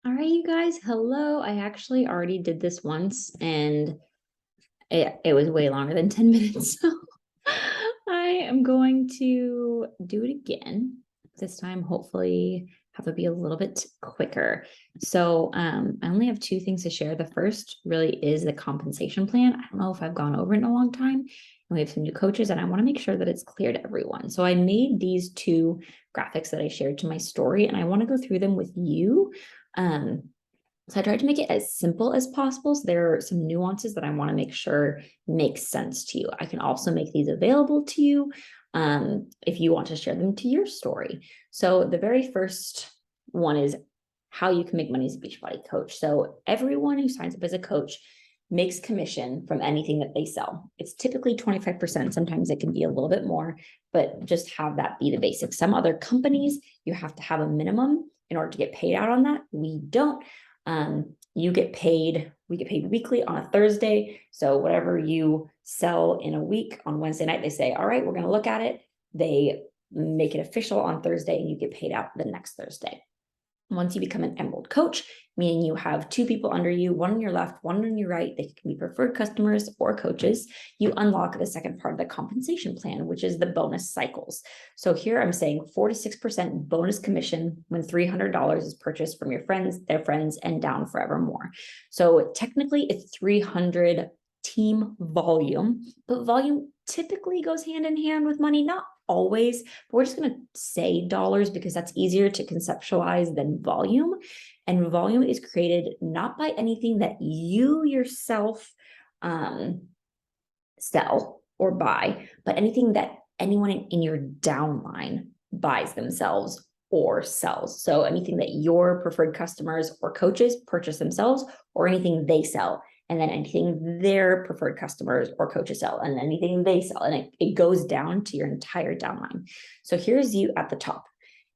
All right, you guys. Hello. I actually already did this once and it was way longer than 10 minutes. So I am going to do it again. This time, hopefully, have it be a little bit quicker. So I only have two things to share. The first really is the compensation plan. I don't know if I've gone over it in a long time. And we have some new coaches, and I want to make sure that it's clear to everyone. So I made these two graphics that I shared to my story, and I want to go through them with you. Um, so I tried to make it as simple as possible. So there are some nuances that I want to make sure make sense to you. I can also make these available to you if you want to share them to your story. So the very first one is how you can make money as a Beachbody coach. So everyone who signs up as a coach makes commission from anything that they sell. It's typically 25%. Sometimes it can be a little bit more, but just have that be the basic. Some other companies, you have to have a minimum in order to get paid out on that. We don't. We get paid weekly on a Thursday. So whatever you sell in a week on Wednesday night, they say, all right, we're going to look at it. They make it official on Thursday and you get paid out the next Thursday. Once you become an Emerald coach, meaning you have two people under you, one on your left, one on your right, they can be preferred customers or coaches, you unlock the second part of the compensation plan, which is the bonus cycles. So here I'm saying 46% bonus commission when $300 is purchased from your friends, their friends, and down forevermore. So technically it's 300 team volume, but volume typically goes hand in hand with money, not always, but we're just going to say dollars because that's easier to conceptualize than volume. And volume is created not by anything that you yourself sell or buy, but anything that anyone in your downline buys themselves or sells. So anything that your preferred customers or coaches purchase themselves, or anything they sell, and then anything their preferred customers or coaches sell, and anything they sell. And it goes down to your entire downline. So here's you at the top.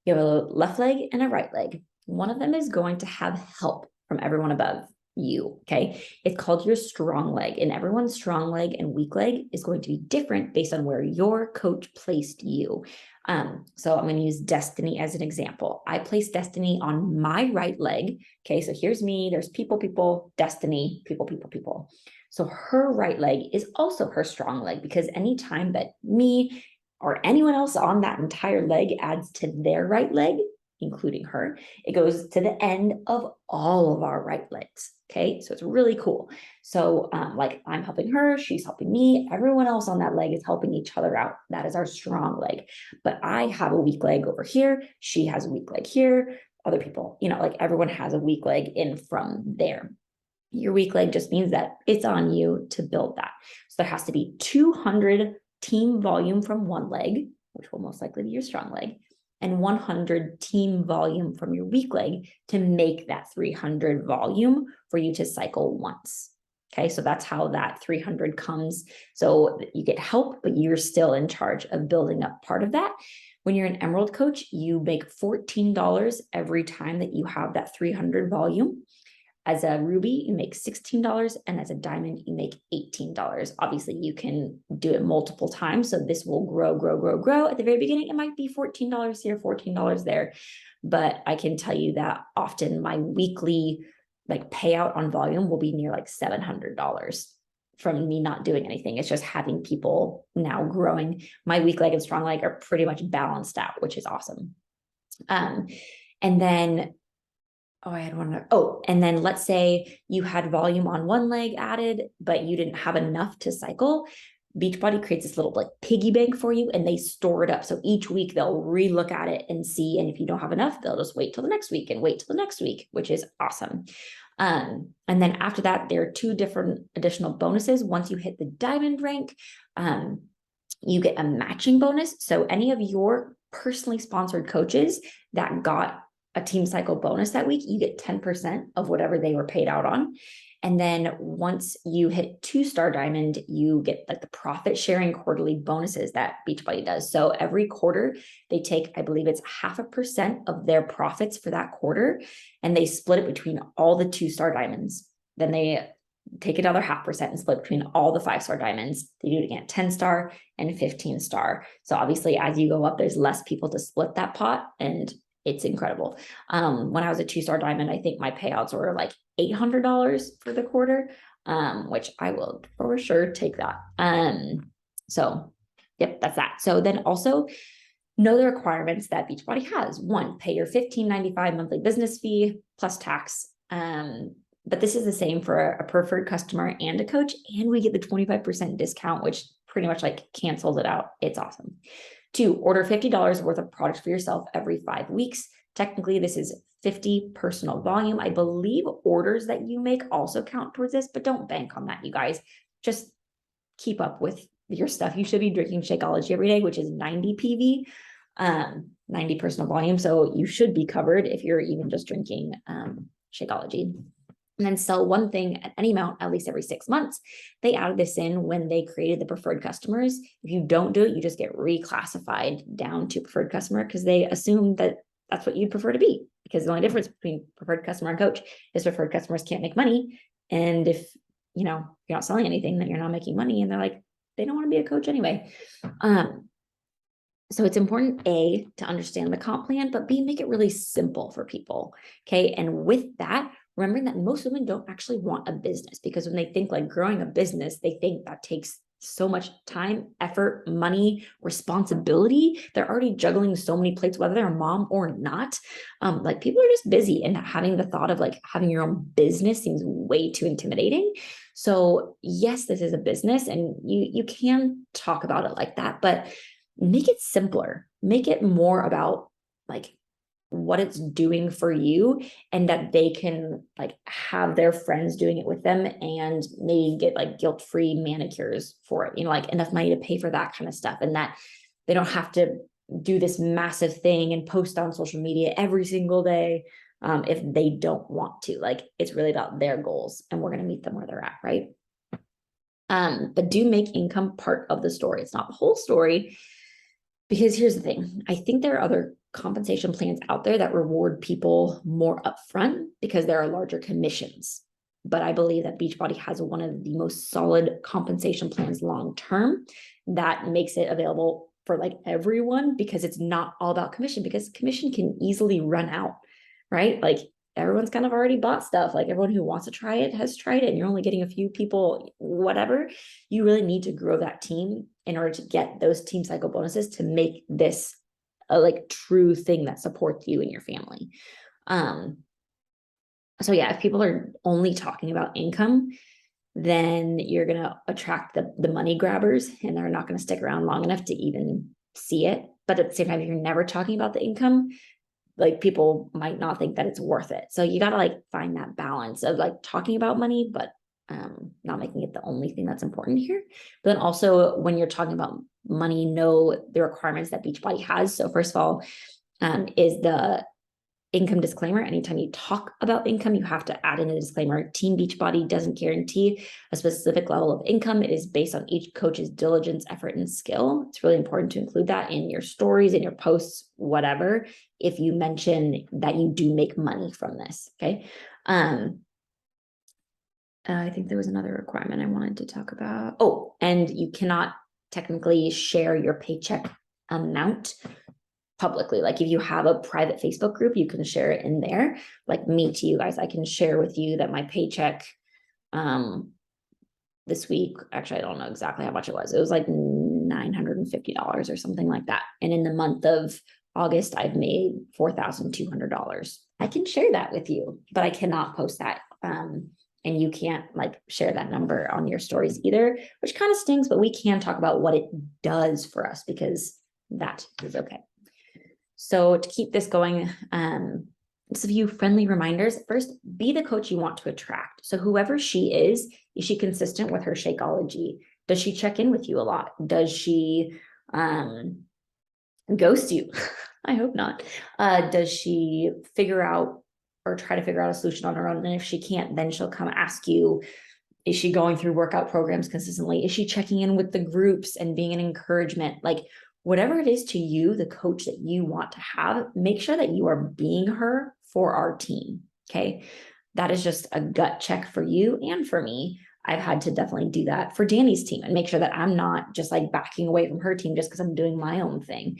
You have a left leg and a right leg. One of them is going to have help from everyone above you. Okay. It's called your strong leg, and everyone's strong leg and weak leg is going to be different based on where your coach placed you. So I'm going to use Destiny as an example. I placed Destiny on my right leg. Okay. So here's me. There's people, Destiny, people. So her right leg is also her strong leg, because anytime that me or anyone else on that entire leg adds to their right leg, including her, it goes to the end of all of our right legs. Okay. So it's really cool. So like I'm helping her, she's helping me, everyone else on that leg is helping each other out. That is our strong leg. But I have a weak leg over here. She has a weak leg here. Other people, like everyone has a weak leg in from there. Your weak leg just means that it's on you to build that. So there has to be 200 team volume from one leg, which will most likely be your strong leg, and 100 team volume from your weak leg to make that 300 volume for you to cycle once. Okay, so that's how that 300 comes. So you get help, but you're still in charge of building up part of that. When you're an Emerald coach, you make $14 every time that you have that 300 volume. As a ruby, you make $16, and as a diamond, you make $18. Obviously, you can do it multiple times, so this will grow. At the very beginning, it might be $14 here, $14 there, but I can tell you that often my weekly payout on volume will be near $700 from me not doing anything. It's just having people now growing. My weak leg and strong leg are pretty much balanced out, which is awesome. And then and then let's say you had volume on one leg added, but you didn't have enough to cycle. Beachbody creates this little piggy bank for you, and they store it up. So each week they'll relook at it and see. And if you don't have enough, they'll just wait till the next week and wait till the next week, which is awesome. And then after that, there are two different additional bonuses. Once you hit the diamond rank, you get a matching bonus. So any of your personally sponsored coaches that got a team cycle bonus that week, you get 10% of whatever they were paid out on. And then once you hit 2-star diamond, you get the profit sharing quarterly bonuses that Beachbody does. So every quarter they take, I believe it's 0.5% of their profits for that quarter, and they split it between all the 2-star diamonds. Then they take another 0.5% and split between all the 5-star diamonds. They do it again, 10-star and 15-star. So obviously as you go up, there's less people to split that pot, and it's incredible. When I was a 2-star diamond, I think my payouts were like $800 for the quarter, which I will for sure take that. So yep, that's that. So then also know the requirements that Beachbody has. One, pay your $15.95 monthly business fee plus tax. But this is the same for a preferred customer and a coach, and we get the 25% discount, which pretty much like cancels it out. It's awesome. 2, order $50 worth of products for yourself every 5 weeks. Technically, this is 50 personal volume. I believe orders that you make also count towards this, but don't bank on that, you guys. Just keep up with your stuff. You should be drinking Shakeology every day, which is 90 PV, 90 personal volume. So you should be covered if you're even just drinking Shakeology. And then sell one thing at any amount at least every 6 months. They added this in when they created the preferred customers. If you don't do it, you just get reclassified down to preferred customer because they assume that that's what you'd prefer to be. Because the only difference between preferred customer and coach is preferred customers can't make money. And if you're not selling anything, then you're not making money. And they're like, they don't want to be a coach anyway. So it's important, A, to understand the comp plan, but B, make it really simple for people. Okay. And with that, remembering that most women don't actually want a business, because when they think like growing a business, they think that takes so much time, effort, money, responsibility. They're already juggling so many plates, whether they're a mom or not. Like people are just busy, and having the thought of like having your own business seems way too intimidating. So yes, this is a business, and you can talk about it like that, but make it simpler, make it more about like what it's doing for you, and that they can like have their friends doing it with them and maybe get like guilt-free manicures for it, like enough money to pay for that kind of stuff, and that they don't have to do this massive thing and post on social media every single day if they don't want to. Like it's really about their goals, and we're going to meet them where they're at, right? But do make income part of the story. It's not the whole story, because here's the thing. I think there are other compensation plans out there that reward people more upfront because there are larger commissions. But I believe that Beachbody has one of the most solid compensation plans long-term that makes it available for like everyone, because it's not all about commission, because commission can easily run out, right? Like everyone's kind of already bought stuff. Like everyone who wants to try it has tried it, and you're only getting a few people, whatever. You really need to grow that team in order to get those team cycle bonuses to make this a like true thing that supports you and your family. So yeah, if people are only talking about income, then you're going to attract the money grabbers, and they're not going to stick around long enough to even see it. But at the same time, if you're never talking about the income, like people might not think that it's worth it. So you got to like find that balance of like talking about money, but not making it the only thing that's important here. But then also when you're talking about money, know the requirements that Beachbody has. So first of all, is the income disclaimer. Anytime you talk about income, you have to add in a disclaimer. Team Beachbody doesn't guarantee a specific level of income. It is based on each coach's diligence, effort, and skill. It's really important to include that in your stories, in your posts, whatever, if you mention that you do make money from this. Okay. I think there was another requirement I wanted to talk about. Oh, and you cannot technically share your paycheck amount publicly. Like if you have a private Facebook group, you can share it in there. Like me to you guys, I can share with you that my paycheck this week, actually, I don't know exactly how much it was. It was like $950 or something like that. And in the month of August, I've made $4,200. I can share that with you, but I cannot post that. And you can't like share that number on your stories either, which kind of stings, but we can talk about what it does for us, because that is okay. So to keep this going, just a few friendly reminders. First, be the coach you want to attract. So whoever she is she consistent with her Shakeology? Does she check in with you a lot? Does she ghost you? I hope not. Does she figure out or try to figure out a solution on her own? And if she can't, then she'll come ask you, is she going through workout programs consistently? Is she checking in with the groups and being an encouragement? Like whatever it is to you, the coach that you want to have, make sure that you are being her for our team. Okay. That is just a gut check for you and for me. I've had to definitely do that for Danny's team and make sure that I'm not just like backing away from her team just because I'm doing my own thing.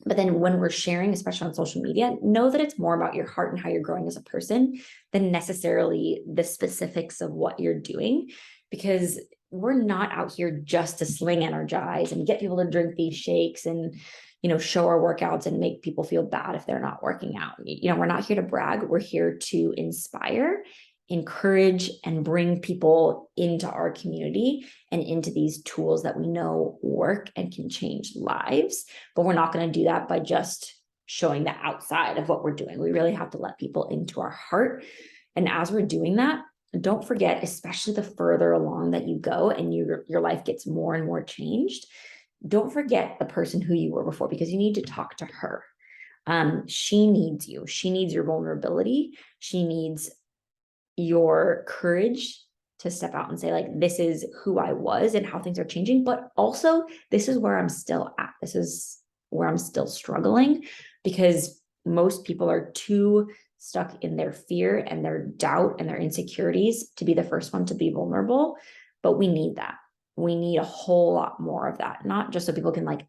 But then when we're sharing, especially on social media, know that it's more about your heart and how you're growing as a person than necessarily the specifics of what you're doing, because we're not out here just to sling energize and get people to drink these shakes and, show our workouts and make people feel bad if they're not working out. We're not here to brag. We're here to inspire, encourage, and bring people into our community and into these tools that we know work and can change lives. But we're not going to do that by just showing the outside of what we're doing. We really have to let people into our heart. And as we're doing that, don't forget, especially the further along that you go and your life gets more and more changed, don't forget the person who you were before, because you need to talk to her. She needs you. She needs your vulnerability. She needs your courage to step out and say, like, this is who I was and how things are changing, but also this is where I'm still at. This is where I'm still struggling, because most people are too stuck in their fear and their doubt and their insecurities to be the first one to be vulnerable. But we need that. We need a whole lot more of that, not just so people can like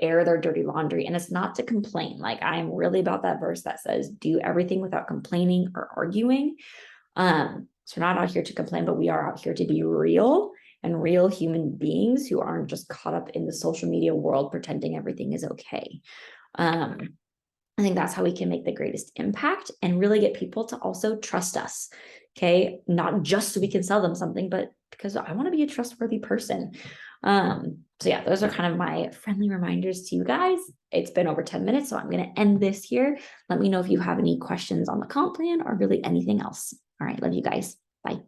air their dirty laundry. And it's not to complain. Like, I am really about that verse that says, do everything without complaining or arguing. So we're not out here to complain, but we are out here to be real and real human beings who aren't just caught up in the social media world pretending everything is okay. I think that's how we can make the greatest impact and really get people to also trust us. Okay. Not just so we can sell them something, but because I want to be a trustworthy person. So yeah, those are kind of my friendly reminders to you guys. It's been over 10 minutes, so I'm going to end this here. Let me know if you have any questions on the comp plan or really anything else. All right. Love you guys. Bye.